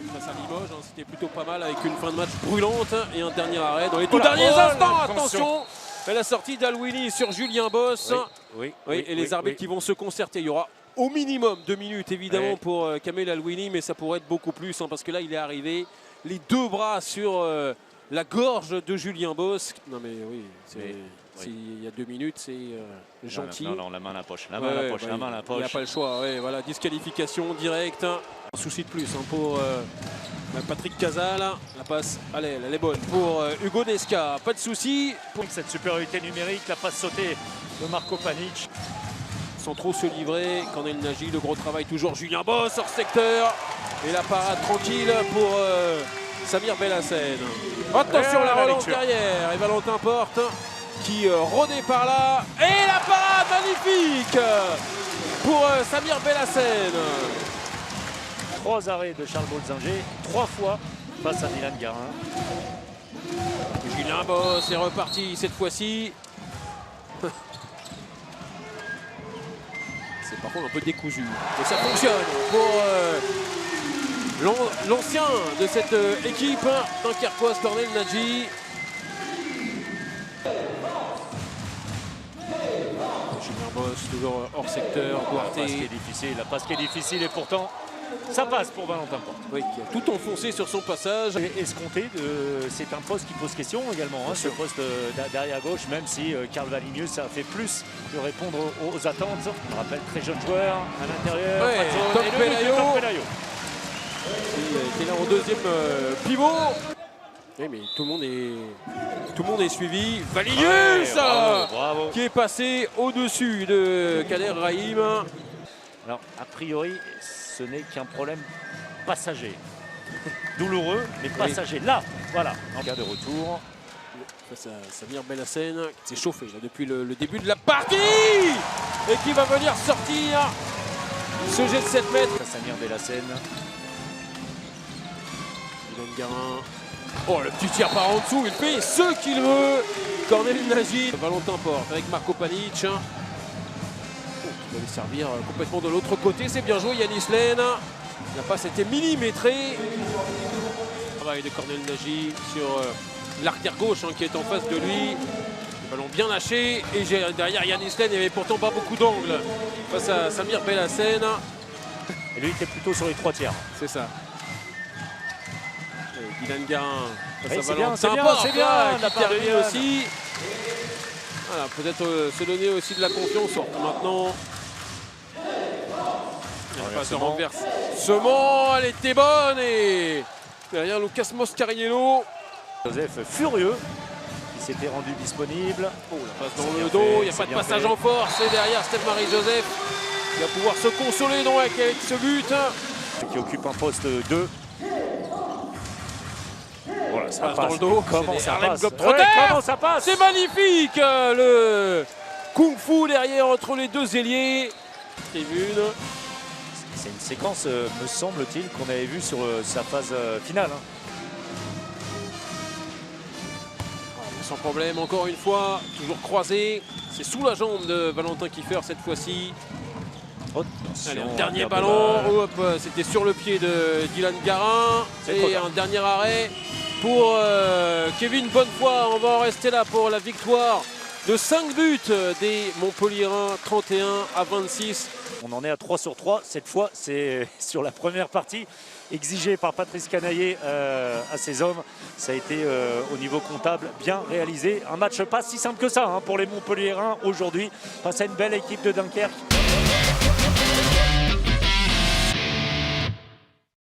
face à Limoges, hein, c'était plutôt pas mal avec une fin de match brûlante et un dernier arrêt dans les tout derniers instants. Attention, et la sortie d'Alwini sur Julien Boss. Oui, et les arbitres qui vont se concerter. Il y aura au minimum 2 minutes évidemment pour Kamel Alwini, mais ça pourrait être beaucoup plus parce que là il est arrivé les deux bras sur la gorge de Julien Boss. Non mais oui, s'il y a 2 minutes, c'est gentil. Non, la main à la poche. La main à la poche. Il n'y a pas le choix. Voilà, disqualification directe. Un souci de plus pour Patrick Casal. La passe, allez, elle est bonne pour Hugo Nesca. Pas de souci. Pour cette supériorité numérique, la passe sautée de Marco Panic. Sans trop se livrer, Cornel Nagy, le gros travail toujours. Julien Boss hors secteur. Et la parade tranquille pour Samir Belhassen. Attention, la relance derrière. Et Valentin Porte qui rôdait par là. Et la parade magnifique pour Samir Belhassen. 3 arrêts de Charles Bolzinger, 3 fois face à Dylan Garin. Julien Boss est reparti cette fois-ci. C'est par contre un peu décousu. Et ça fonctionne pour l'ancien de cette équipe, dunkerquoise, Cornel Nagy. Julien Boss toujours hors secteur. La passe qui est difficile et pourtant ça passe pour Valentin Porte. Oui, qui a tout enfoncé sur son passage. Escompté, c'est un poste qui pose question également, ce poste derrière gauche, même si Karl Valinius a fait plus que répondre aux attentes. On rappelle, très jeune joueur à l'intérieur. Tom Pelayo. Il était là en deuxième pivot. Oui, mais tout le monde est suivi. Valinius bravo. Qui est passé au-dessus de Kader Rahim. Alors, a priori, ce n'est qu'un problème passager. Douloureux, mais passager. Là, voilà, en cas de retour. Face à Samir Belhassen, qui s'est chauffé là, depuis le début de la partie et qui va venir sortir ce jet de 7 mètres. Samir Belhassen. Dylan Garin. Oh, le petit tir par en dessous, il fait ce qu'il veut. Cornel Nagy. Valentin Porte avec Marco Panic. Qui va lui servir complètement de l'autre côté. C'est bien joué, Yanis Lehn. La passe était millimétrée. Travail de Cornel Nagy sur l'arrière gauche qui est en face de lui. Le ballon bien lâché. Et derrière Yanis Lehn, il n'y avait pourtant pas beaucoup d'angles face à Samir Belhassen. Et lui, il était plutôt sur les 3 tiers. C'est ça. Et Dylan Garin face à Valentin Porte. C'est bien, qui termine aussi. Voilà, peut-être se donner aussi de la confiance maintenant. Passe de renversement, elle était bonne et derrière Lucas Moscariello. Joseph furieux qui s'était rendu disponible. Oh, la passe dans le dos, il n'y a pas de passage en force. Et derrière Steph-Marie Joseph qui va pouvoir se consoler donc avec ce but. Qui occupe un poste 2. Voilà, ça passe dans le dos. Comment ça passe? C'est magnifique, le kung-fu derrière entre les deux ailiers. Tribune. C'est une séquence, me semble-t-il, qu'on avait vue sur sa phase finale. Sans problème, encore une fois, toujours croisé. C'est sous la jambe de Valentin Kiefer cette fois-ci. Allez, un dernier ballon. C'était sur le pied de Dylan Garin. Et un dernier arrêt pour Kevin Bonnefoy. On va en rester là pour la victoire de 5 buts des Montpelliérains, 31-26. On en est à 3 sur 3. Cette fois, c'est sur la première partie, exigée par Patrice Canaillé à ses hommes. Ça a été au niveau comptable bien réalisé. Un match pas si simple que ça pour les Montpelliérains aujourd'hui face à une belle équipe de Dunkerque.